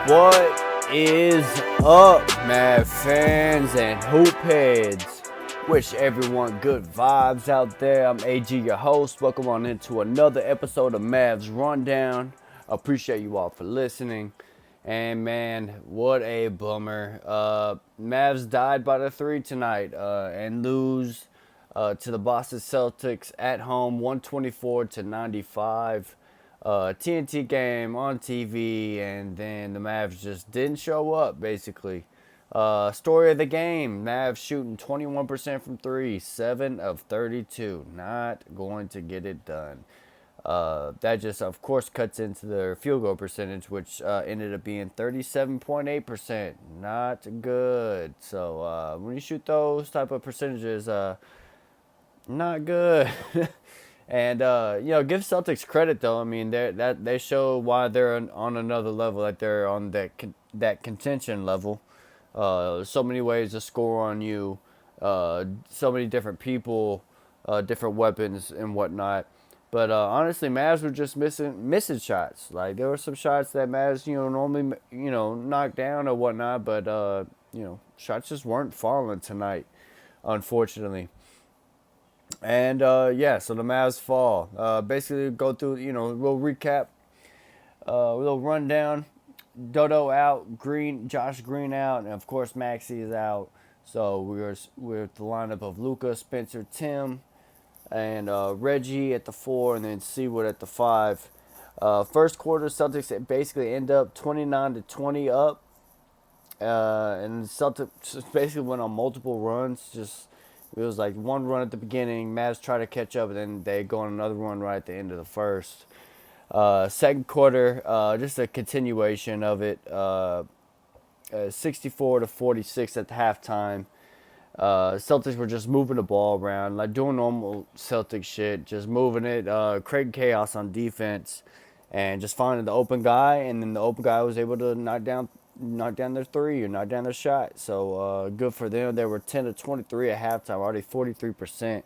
What is up, Mav fans and hoop heads? Wish everyone good vibes out there. I'm AG, your host. Welcome on into another episode of Mavs Rundown. Appreciate you all for listening. And man, what a bummer. Mavs died by the three tonight and lose to the Boston Celtics at home, 124-95. TNT game on TV, and then the Mavs just didn't show up, basically. Story of the game, Mavs shooting 21% from three, 7 of 32. Not going to get it done. That just, of course, cuts into their field goal percentage, which ended up being 37.8%. Not good. So when you shoot those type of percentages, not good. And give Celtics credit though. I mean, they show why they're on another level. Like they're on that contention level. So many ways to score on you. So many different people, different weapons and whatnot. But honestly, Mavs were just missing shots. Like there were some shots that Mavs normally knock down or whatnot. But shots just weren't falling tonight, unfortunately. And so the Mavs fall. Basically, go through, we'll recap, we'll run down. Dodo out, Josh Green out, and of course Maxey is out. So we're at the lineup of Luka, Spencer, Tim, and Reggie at the 4, and then Seawood at the 5. First quarter, Celtics basically end up 29-20 up, and Celtics basically went on multiple runs. It was like one run at the beginning. Mavs try to catch up, and then they go on another run right at the end of the first. Second quarter, just a continuation of it. 64-46 at the halftime. Celtics were just moving the ball around, like doing normal Celtic shit, just moving it, creating chaos on defense, and just finding the open guy, and then the open guy was able to knock down their three or knock down their shot. So good for them. They were 10-23 at halftime, already 43%.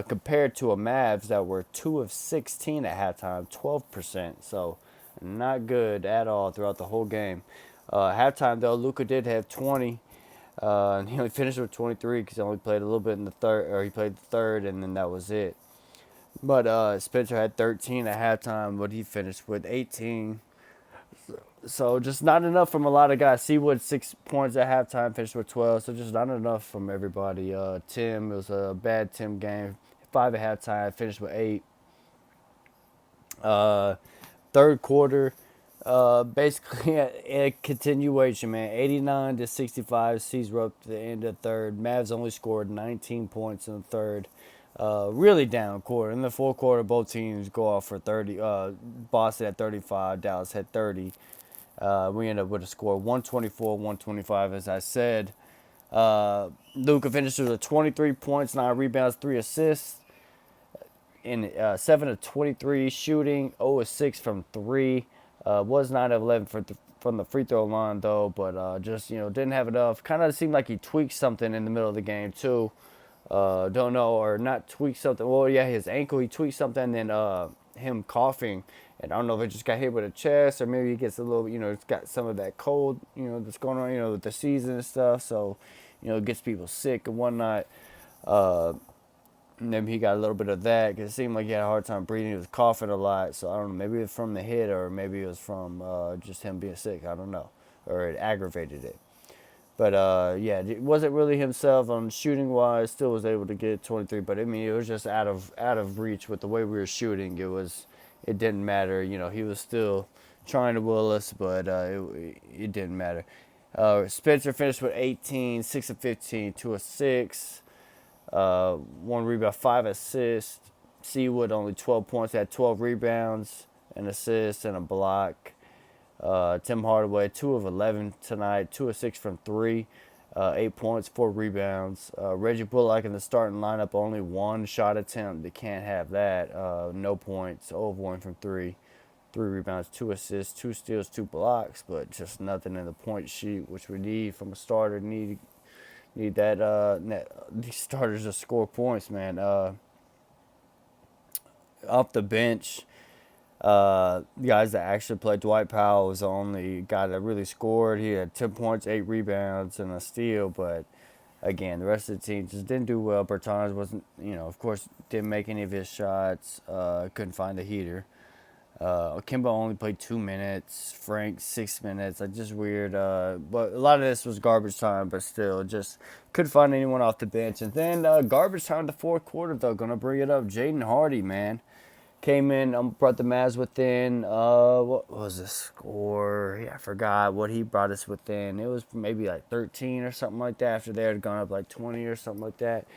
Compared to a Mavs that were 2 of 16 at halftime, 12%. So not good at all throughout the whole game. Halftime though, Luka did have 20. And he only finished with 23 because he only played a little bit in the third, or he played the third, and then that was it. But Spencer had 13 at halftime, but he finished with 18. So just not enough from a lot of guys. Seawood 6 points at halftime, finished with 12. So just not enough from everybody. Tim, it was a bad Tim game. 5 at halftime, finished with 8. Third quarter, basically a continuation, man. 89-65. Seas were up to the end of the third. Mavs only scored 19 points in the third. Really down quarter. In the fourth quarter, both teams go off for 30. Boston had 35. Dallas had 30. We ended up with a score 124-125, as I said. Luka finishes with 23 points, 9 rebounds, 3 assists. In 7 of 23 shooting, 0 of 6 from 3. Was 9 of 11 from the free throw line, though, but just, didn't have enough. Kind of seemed like he tweaked something in the middle of the game, too. Don't know, or not tweaked something. Well, yeah, his ankle, he tweaked something, and then him coughing. And I don't know if it just got hit with a chest, or maybe he gets a little, it's got some of that cold, that's going on, with the season and stuff. So, it gets people sick and whatnot. Maybe he got a little bit of that because it seemed like he had a hard time breathing. He was coughing a lot. So I don't know. Maybe it was from the hit, or maybe it was from just him being sick. I don't know. Or it aggravated it. But it wasn't really himself on shooting wise. Still was able to get 23. But I mean, it was just out of reach with the way we were shooting. It didn't matter. He was still trying to will us, but it didn't matter. Spencer finished with 18, 6 of 15, 2 of 6. 1 rebound, 5 assists. Seawood only 12 points, had 12 rebounds, an assist, and a block. Tim Hardaway 2 of 11 tonight, 2 of 6 from 3, 8 points, 4 rebounds. Reggie Bullock in the starting lineup, only 1 shot attempt. They can't have that. No points, 0 of 1 from 3, 3 rebounds, 2 assists, 2 steals, 2 blocks, but just nothing in the point sheet, which we need from a starter. Need these starters to score points, man. Off the bench, The guys that actually played, Dwight Powell was the only guy that really scored. He had 10 points, 8 rebounds, and a steal. But again, the rest of the team just didn't do well. Bertans wasn't, of course, didn't make any of his shots. Couldn't find the heater. Kimba only played 2 minutes. Frank 6 minutes. Like just weird. But a lot of this was garbage time. But still, just couldn't find anyone off the bench. And then garbage time in the fourth quarter though. Gonna bring it up. Jaden Hardy, man, came in. Brought the Mavs within. What was the score? Yeah, I forgot what he brought us within. It was maybe like 13 or something like that. After they had gone up like 20 or something like that.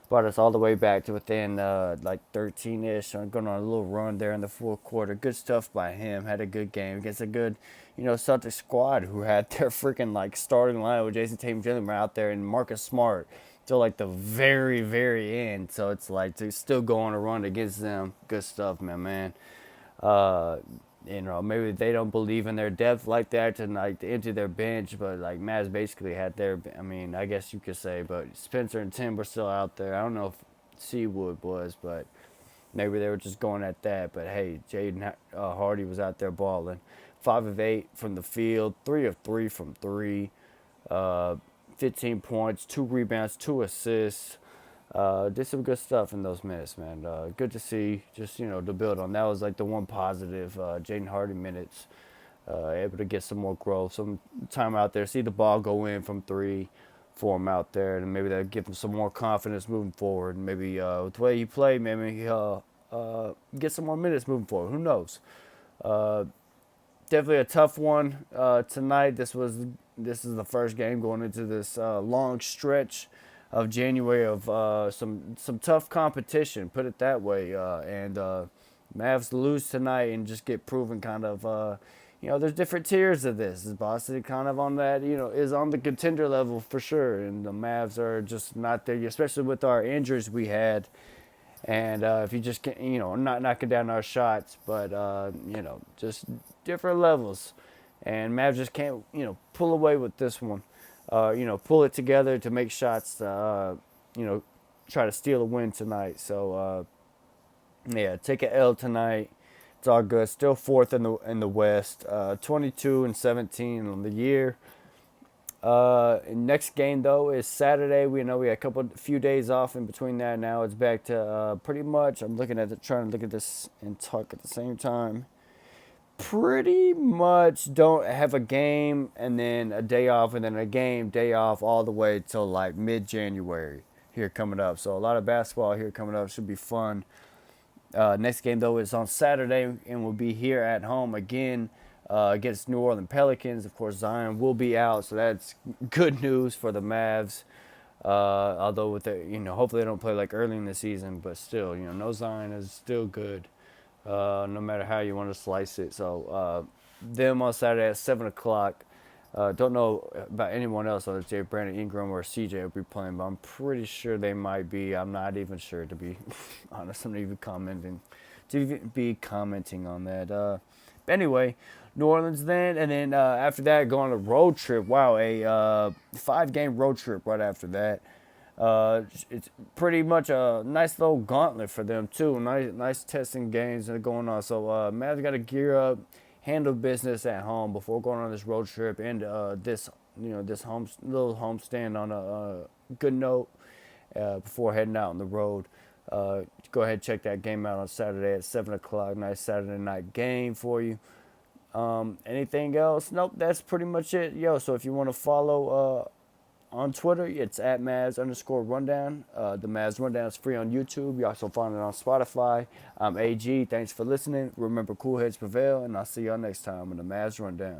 Brought us all the way back to within like 13-ish. So I'm going on a little run there in the fourth quarter. Good stuff by him. Had a good game against a good, Celtics squad who had their freaking like starting line with Jason Tatum Jr. out there and Marcus Smart till like the very, very end. So it's like to still go on a run against them. Good stuff, man. Uh, maybe they don't believe in their depth like that to like to empty their bench, but like Mavs basically had their. I mean, I guess you could say, but Spencer and Tim were still out there. I don't know if Seawood was, but maybe they were just going at that. But hey, Jaden Hardy was out there balling, 5 of 8 from the field, 3 of 3 from three, 15 points, 2 rebounds, 2 assists. Did some good stuff in those minutes, man. Good to see. Just to build on that was like the one positive. Jaden Hardy minutes, able to get some more growth, some time out there, see the ball go in from three for him out there, and maybe that'll give him some more confidence moving forward. And maybe with the way he played, maybe he'll get some more minutes moving forward. Who knows? Definitely a tough one tonight. This is the first game going into this long stretch of January of some tough competition, put it that way. And Mavs lose tonight and just get proven kind of, there's different tiers of this. Is Boston kind of on that, is on the contender level for sure. And the Mavs are just not there, especially with our injuries we had. And if you just can't, not knocking down our shots, but, just different levels. And Mavs just can't, pull away with this one. Pull it together to make shots to, try to steal a win tonight. So, take an L tonight. It's all good. Still fourth in the West. 22-17 on the year. Next game though is Saturday. We know we had a few days off in between that. Now it's back to pretty much. I'm trying to look at this and talk at the same time. Pretty much don't have a game and then a day off and then a game, day off all the way till like mid-January here coming up. So a lot of basketball here coming up. Should be fun. Next game though is on Saturday and we'll be here at home again against New Orleans Pelicans. Of course, Zion will be out, so that's good news for the Mavs. Although with hopefully they don't play like early in the season, but still, no Zion is still good. No matter how you want to slice it. So them on Saturday at 7 o'clock. Don't know about anyone else other than Brandon Ingram or CJ will be playing, but I'm pretty sure they might be. I'm not even sure, to be honest. I'm not even commenting on that. But anyway, New Orleans then, and then after that, go on a road trip. Wow, a 5-game road trip right after that. It's pretty much a nice little gauntlet for them too. Nice testing games that are going on. So Mavs got to gear up, handle business at home before going on this road trip and this little homestand on a good note before heading out on the road. Go ahead and check that game out on Saturday at 7 o'clock. Nice Saturday night game for you. Anything else? Nope, that's pretty much it. So if you want to follow on Twitter, it's at Mavs_rundown. The Mavs Rundown is free on YouTube. You also find it on Spotify. I'm AG. Thanks for listening. Remember, cool heads prevail, and I'll see y'all next time on the Mavs Rundown.